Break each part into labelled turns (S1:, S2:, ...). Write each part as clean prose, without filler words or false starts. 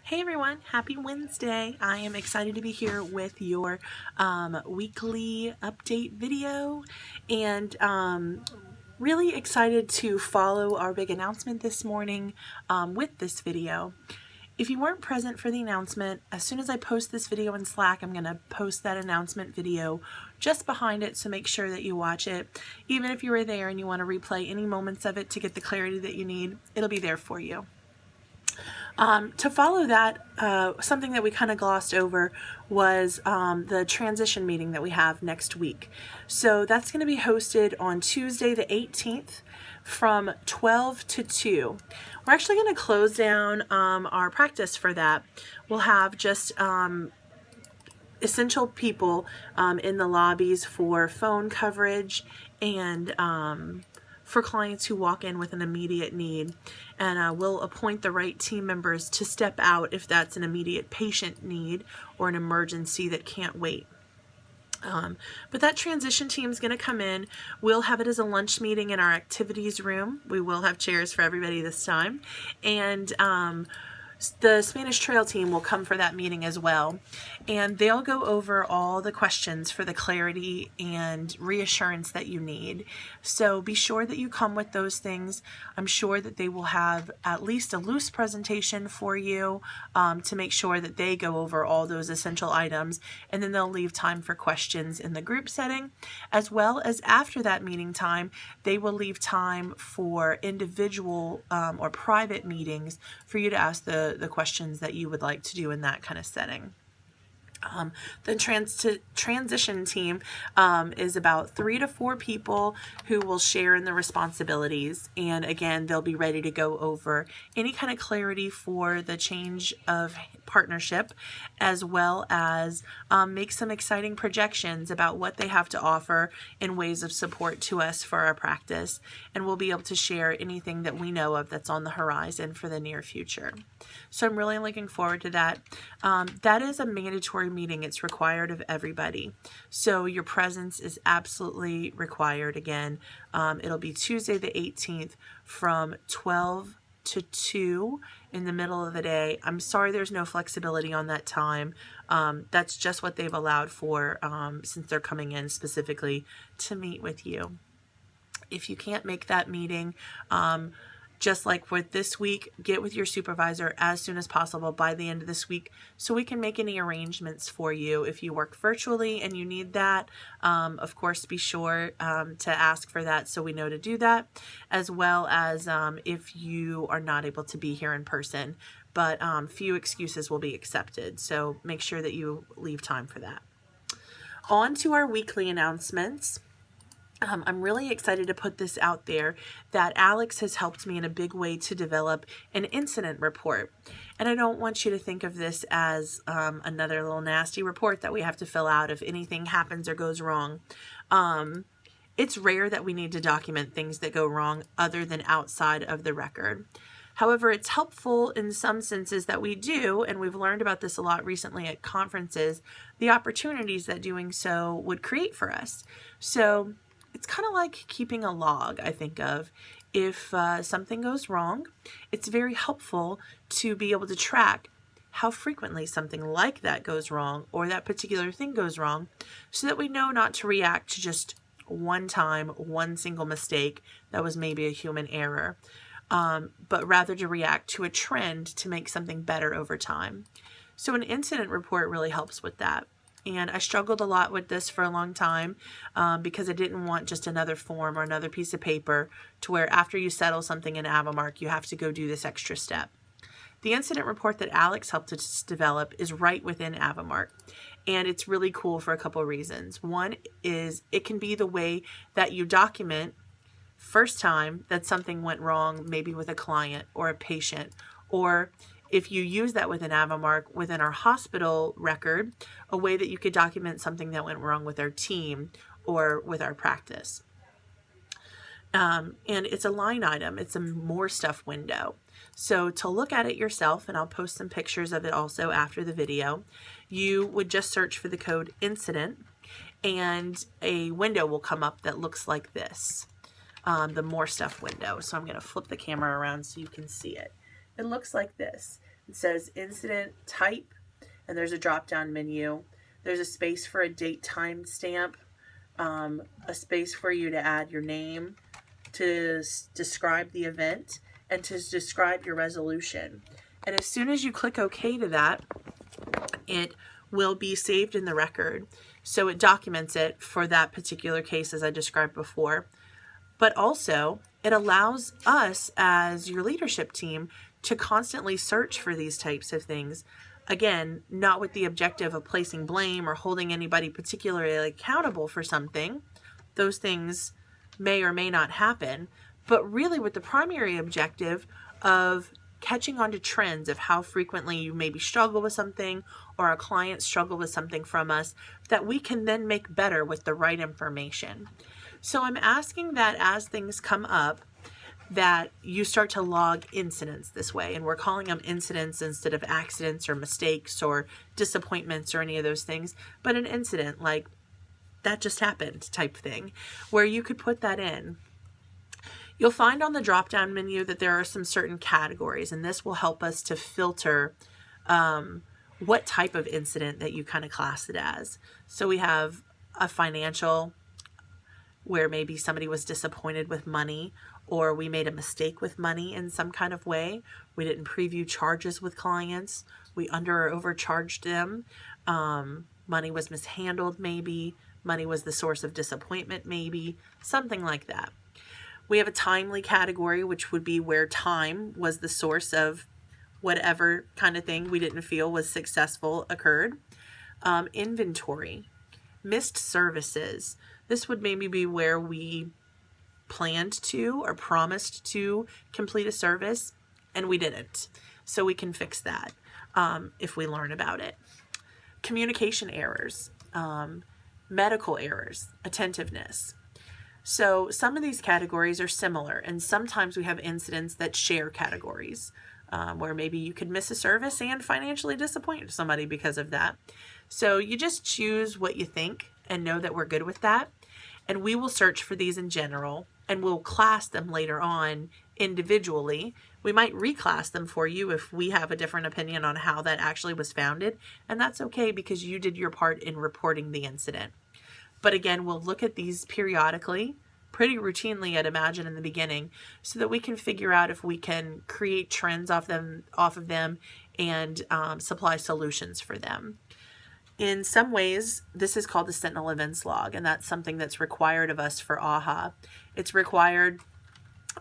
S1: Hey everyone, happy Wednesday. I am excited to be here with your weekly update video and really excited to follow our big announcement this morning with this video. If you weren't present for the announcement, as soon as I post this video in Slack, I'm going to post that announcement video just behind it, so make sure that you watch it. Even if you were there and you want to replay any moments of it to get the clarity that you need, it'll be there for you. To follow that, something that we kind of glossed over was the transition meeting that we have next week. So that's going to be hosted on Tuesday the 18th from 12 to 2. We're actually going to close down our practice for that. We'll have just essential people in the lobbies for phone coverage and for clients who walk in with an immediate need, and we'll appoint the right team members to step out if that's an immediate patient need or an emergency that can't wait. But that transition team is going to come in. We'll have it as a lunch meeting in our activities room. We will have chairs for everybody this time, and the Spanish Trail team will come for that meeting as well, and they'll go over all the questions for the clarity and reassurance that you need. So be sure that you come with those things. I'm sure that they will have at least a loose presentation for you to make sure that they go over all those essential items, and then they'll leave time for questions in the group setting, as well as after that meeting time, they will leave time for individual or private meetings for you to ask the questions that you would like to do in that kind of setting. The transition team is about 3 to 4 people who will share in the responsibilities, and again, they'll be ready to go over any kind of clarity for the change of partnership, as well as make some exciting projections about what they have to offer in ways of support to us for our practice, and we'll be able to share anything that we know of that's on the horizon for the near future. So I'm really looking forward to that. That is a mandatory meeting. It's required of everybody. So your presence is absolutely required. Again, it'll be Tuesday the 18th from 12 to 2 in the middle of the day. I'm sorry there's no flexibility on that time. That's just what they've allowed for since they're coming in specifically to meet with you. If you can't make that meeting, just like with this week, get with your supervisor as soon as possible by the end of this week so we can make any arrangements for you. If you work virtually and you need that, of course, be sure to ask for that so we know to do that, as well as if you are not able to be here in person. But few excuses will be accepted, so make sure that you leave time for that. On to our weekly announcements. I'm really excited to put this out there that Alex has helped me in a big way to develop an incident report. And I don't want you to think of this as another little nasty report that we have to fill out if anything happens or goes wrong. It's rare that we need to document things that go wrong other than outside of the record. However, it's helpful in some senses that we do, and we've learned about this a lot recently at conferences, the opportunities that doing so would create for us. So it's kind of like keeping a log, I think of. If something goes wrong, it's very helpful to be able to track how frequently something like that goes wrong or that particular thing goes wrong so that we know not to react to just one time, one single mistake that was maybe a human error, but rather to react to a trend to make something better over time. So an incident report really helps with that. And I struggled a lot with this for a long time because I didn't want just another form or another piece of paper to where after you settle something in AVImark, you have to go do this extra step. The incident report that Alex helped us develop is right within AVImark, and it's really cool for a couple of reasons. One is it can be the way that you document first time that something went wrong, maybe with a client or a patient, or if you use that within AVImark within our hospital record, a way that you could document something that went wrong with our team or with our practice. And it's a line item. It's a more stuff window. So to look at it yourself, and I'll post some pictures of it also after the video, you would just search for the code incident and a window will come up that looks like this, the more stuff window. So I'm going to flip the camera around so you can see it. It looks like this. It says incident type, and there's a drop-down menu. There's a space for a date time stamp, a space for you to add your name, to describe the event, and to describe your resolution. And as soon as you click OK to that, it will be saved in the record. So it documents it for that particular case as I described before. But also, it allows us as your leadership team to constantly search for these types of things. Again, not with the objective of placing blame or holding anybody particularly accountable for something. Those things may or may not happen, but really with the primary objective of catching on to trends of how frequently you maybe struggle with something or our clients struggle with something from us that we can then make better with the right information. So I'm asking that as things come up, that you start to log incidents this way. And we're calling them incidents instead of accidents or mistakes or disappointments or any of those things. But an incident, like that just happened type thing, where you could put that in. You'll find on the drop-down menu that there are some certain categories, and this will help us to filter what type of incident that you kind of class it as. So we have a financial, where maybe somebody was disappointed with money, or we made a mistake with money in some kind of way. We didn't preview charges with clients. We under or overcharged them. Money was mishandled maybe. Money was the source of disappointment maybe. Something like that. We have a timely category, which would be where time was the source of whatever kind of thing we didn't feel was successful occurred. Inventory. Missed services. This would maybe be where we planned to or promised to complete a service and we didn't. So we can fix that if we learn about it. Communication errors, medical errors, attentiveness. So some of these categories are similar, and sometimes we have incidents that share categories where maybe you could miss a service and financially disappoint somebody because of that. So you just choose what you think and know that we're good with that. And we will search for these in general, and we'll class them later on individually. We might reclass them for you if we have a different opinion on how that actually was founded, and that's okay because you did your part in reporting the incident. But again, we'll look at these periodically, pretty routinely, I'd imagine, in the beginning, so that we can figure out if we can create trends off of them and supply solutions for them. In some ways, this is called the Sentinel Events Log, and that's something that's required of us for AAHA. It's required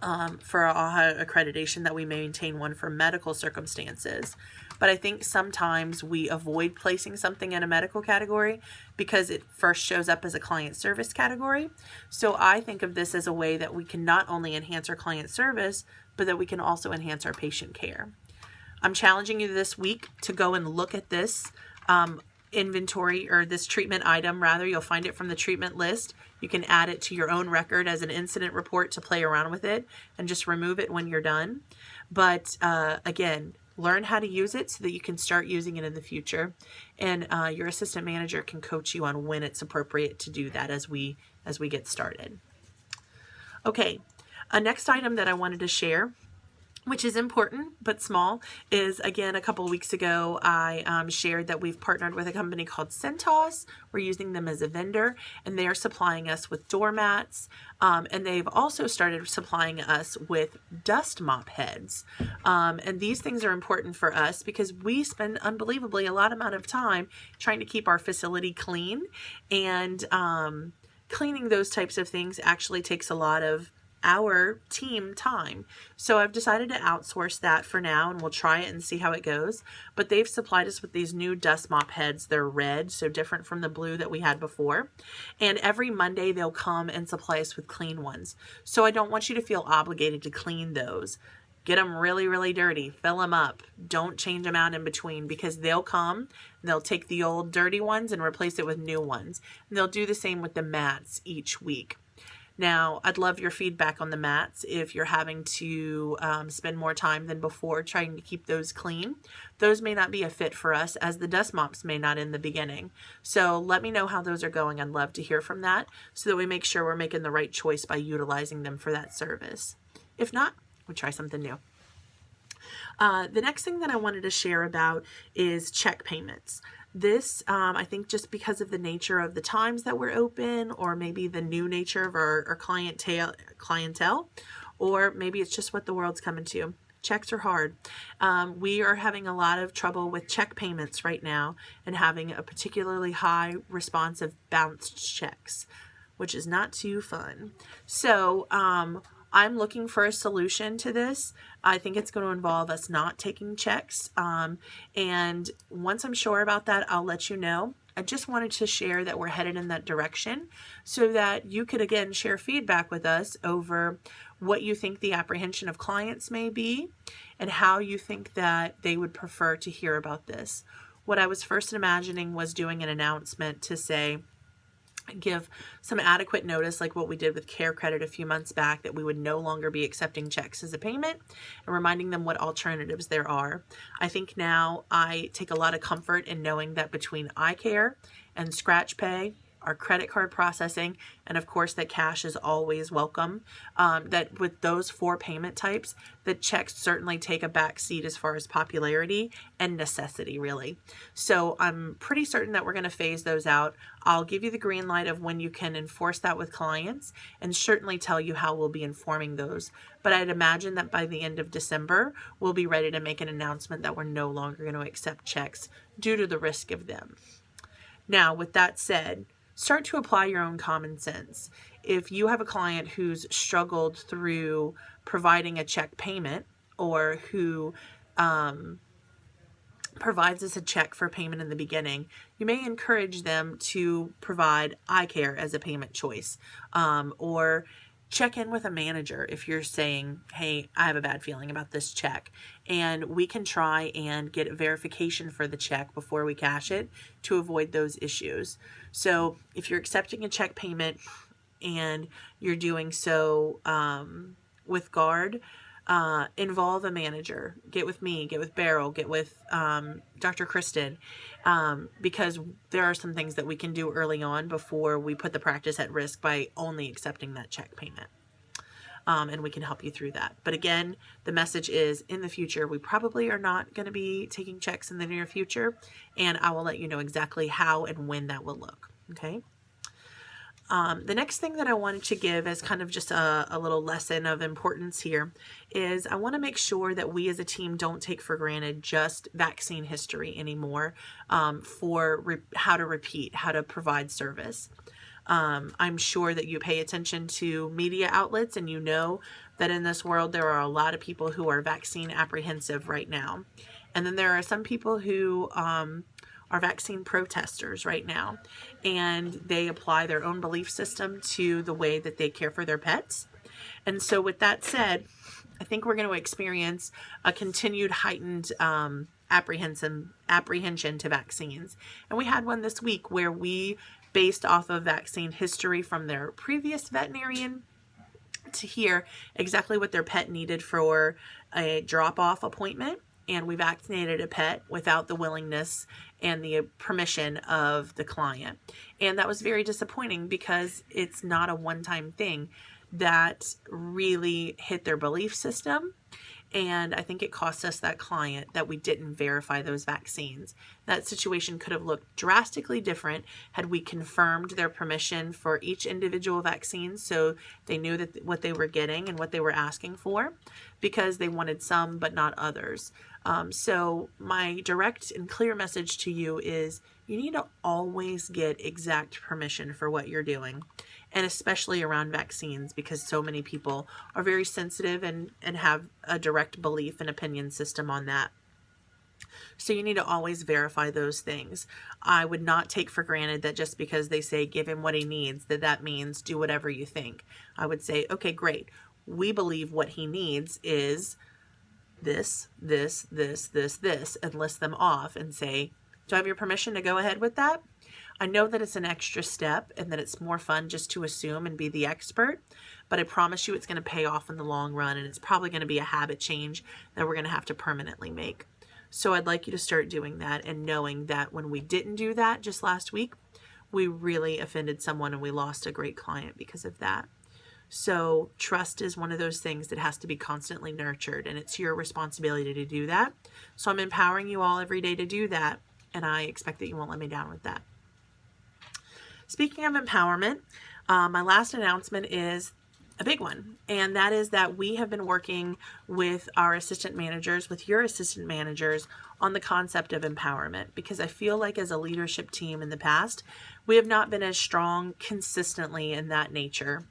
S1: for our AAHA accreditation that we maintain one for medical circumstances. But I think sometimes we avoid placing something in a medical category because it first shows up as a client service category. So I think of this as a way that we can not only enhance our client service, but that we can also enhance our patient care. I'm challenging you this week to go and look at this inventory, or this treatment item rather. You'll find it from the treatment list. You can add it to your own record as an incident report to play around with it and just remove it when you're done. But again, learn how to use it so that you can start using it in the future, and your assistant manager can coach you on when it's appropriate to do that as we get started. Okay, a next item that I wanted to share, which is important but small, is, again, a couple of weeks ago I shared that we've partnered with a company called Cintas. We're using them as a vendor, and they are supplying us with doormats, and they've also started supplying us with dust mop heads. And these things are important for us because we spend unbelievably a lot amount of time trying to keep our facility clean, and cleaning those types of things actually takes a lot of our team time. So I've decided to outsource that for now, and we'll try it and see how it goes. But they've supplied us with these new dust mop heads. They're red, so different from the blue that we had before. And every Monday they'll come and supply us with clean ones. So I don't want you to feel obligated to clean those. Get them really, really dirty. Fill them up. Don't change them out in between, because they'll come, they'll take the old dirty ones and replace it with new ones. And they'll do the same with the mats each week. Now, I'd love your feedback on the mats if you're having to spend more time than before trying to keep those clean. Those may not be a fit for us, as the dust mops may not in the beginning. So let me know how those are going. I'd love to hear from that so that we make sure we're making the right choice by utilizing them for that service. If not, we'll try something new. The next thing that I wanted to share about is check payments. This, I think just because of the nature of the times that we're open, or maybe the new nature of our clientele, or maybe it's just what the world's coming to. Checks are hard. We are having a lot of trouble with check payments right now and having a particularly high response of bounced checks, which is not too fun. So, I'm looking for a solution to this. I think it's going to involve us not taking checks. And once I'm sure about that, I'll let you know. I just wanted to share that we're headed in that direction so that you could, again, share feedback with us over what you think the apprehension of clients may be and how you think that they would prefer to hear about this. What I was first imagining was doing an announcement to say, give some adequate notice, like what we did with Care Credit a few months back, that we would no longer be accepting checks as a payment, and reminding them what alternatives there are. I think now I take a lot of comfort in knowing that between iCare and Scratch Pay, our credit card processing, and of course that cash is always welcome, that with those 4 payment types, the checks certainly take a back seat as far as popularity and necessity, really. So I'm pretty certain that we're going to phase those out. I'll give you the green light of when you can enforce that with clients, and certainly tell you how we'll be informing those. But I'd imagine that by the end of December, we'll be ready to make an announcement that we're no longer going to accept checks due to the risk of them. Now, with that said, start to apply your own common sense. If you have a client who's struggled through providing a check payment, or who provides us a check for payment in the beginning, you may encourage them to provide iCare as a payment choice, or check in with a manager if you're saying, hey, I have a bad feeling about this check, and we can try and get verification for the check before we cash it to avoid those issues. So if you're accepting a check payment and you're doing so with Guard, involve a manager. Get with me, get with Beryl, get with Dr. Kristen, because there are some things that we can do early on before we put the practice at risk by only accepting that check payment. And we can help you through that. But again, the message is, in the future, we probably are not going to be taking checks in the near future, and I will let you know exactly how and when that will look. Okay. The next thing that I wanted to give as kind of just a little lesson of importance here is I want to make sure that we as a team don't take for granted just vaccine history anymore, for how to repeat, how to provide service. I'm sure that you pay attention to media outlets, and you know that in this world there are a lot of people who are vaccine apprehensive right now. And then there are some people who are vaccine protesters right now, and they apply their own belief system to the way that they care for their pets. And so with that said, I think we're going to experience a continued heightened apprehension to vaccines. And we had one this week where we, based off of vaccine history from their previous veterinarian, to hear exactly what their pet needed for a drop-off appointment, and we vaccinated a pet without the willingness and the permission of the client. And that was very disappointing because it's not a one-time thing. That really hit their belief system. And I think it cost us that client that we didn't verify those vaccines. That situation could have looked drastically different had we confirmed their permission for each individual vaccine, so they knew that what they were getting and what they were asking for, because they wanted some but not others. So my direct and clear message to you is you need to always get exact permission for what you're doing, and especially around vaccines, because so many people are very sensitive and have a direct belief and opinion system on that. So you need to always verify those things. I would not take for granted that just because they say give him what he needs, that means do whatever you think. I would say, okay, great. We believe what he needs is this, and list them off and say, do I have your permission to go ahead with that? I know that it's an extra step and that it's more fun just to assume and be the expert, but I promise you it's going to pay off in the long run, and it's probably going to be a habit change that we're going to have to permanently make. So I'd like you to start doing that, and knowing that when we didn't do that just last week, we really offended someone and we lost a great client because of that. So trust is one of those things that has to be constantly nurtured, and it's your responsibility to do that. So I'm empowering you all every day to do that, and I expect that you won't let me down with that. Speaking of empowerment, my last announcement is a big one, and that is that we have been working with our assistant managers, with your assistant managers, on the concept of empowerment, because I feel like as a leadership team in the past, we have not been as strong consistently in that nature.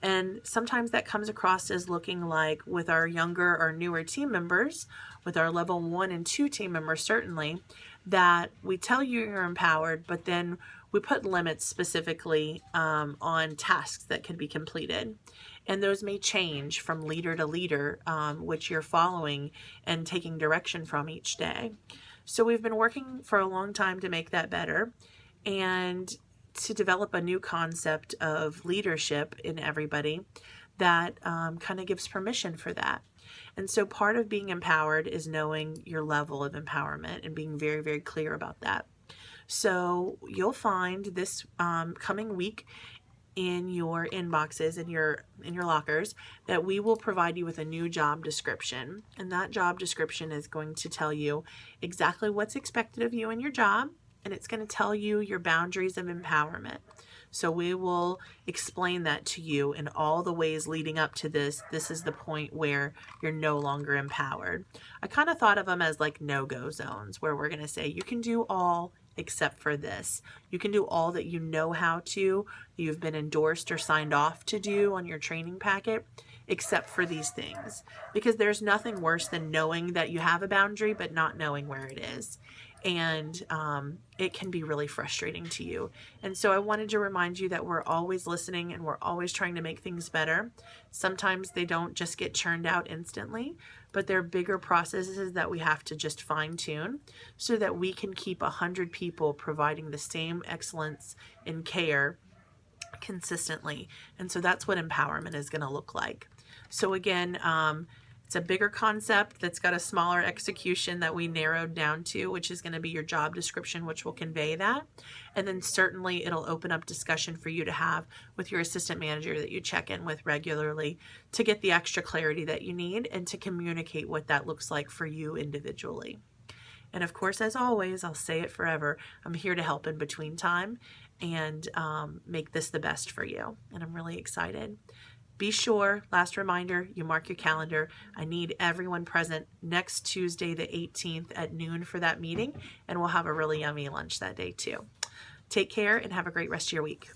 S1: And sometimes that comes across as looking like with our younger or newer team members, with our level 1 and 2 team members, certainly, that we tell you you're empowered, but then we put limits specifically on tasks that can be completed. And those may change from leader to leader, which you're following and taking direction from each day. So we've been working for a long time to make that better and to develop a new concept of leadership in everybody that kind of gives permission for that. And so part of being empowered is knowing your level of empowerment and being very, very clear about that. So you'll find this coming week in your inboxes, in your lockers, that we will provide you with a new job description. And that job description is going to tell you exactly what's expected of you in your job, and it's going to tell you your boundaries of empowerment. So we will explain that to you in all the ways leading up to this. This is the point where you're no longer empowered. I kind of thought of them as like no-go zones, where we're going to say you can do all except for this. You can do all that you know how to, you've been endorsed or signed off to do on your training packet, except for these things. Because there's nothing worse than knowing that you have a boundary but not knowing where it is. And it can be really frustrating to you. And so I wanted to remind you that we're always listening and we're always trying to make things better. Sometimes they don't just get churned out instantly, but they're bigger processes that we have to just fine tune so that we can keep 100 people providing the same excellence and care consistently. And so that's what empowerment is going to look like. So again, it's a bigger concept that's got a smaller execution that we narrowed down to, which is going to be your job description, which will convey that. And then certainly it'll open up discussion for you to have with your assistant manager that you check in with regularly to get the extra clarity that you need and to communicate what that looks like for you individually. And of course, as always, I'll say it forever, I'm here to help in between time and make this the best for you. And I'm really excited. Be sure, last reminder, you mark your calendar. I need everyone present next Tuesday, the 18th at noon for that meeting, and we'll have a really yummy lunch that day too. Take care and have a great rest of your week.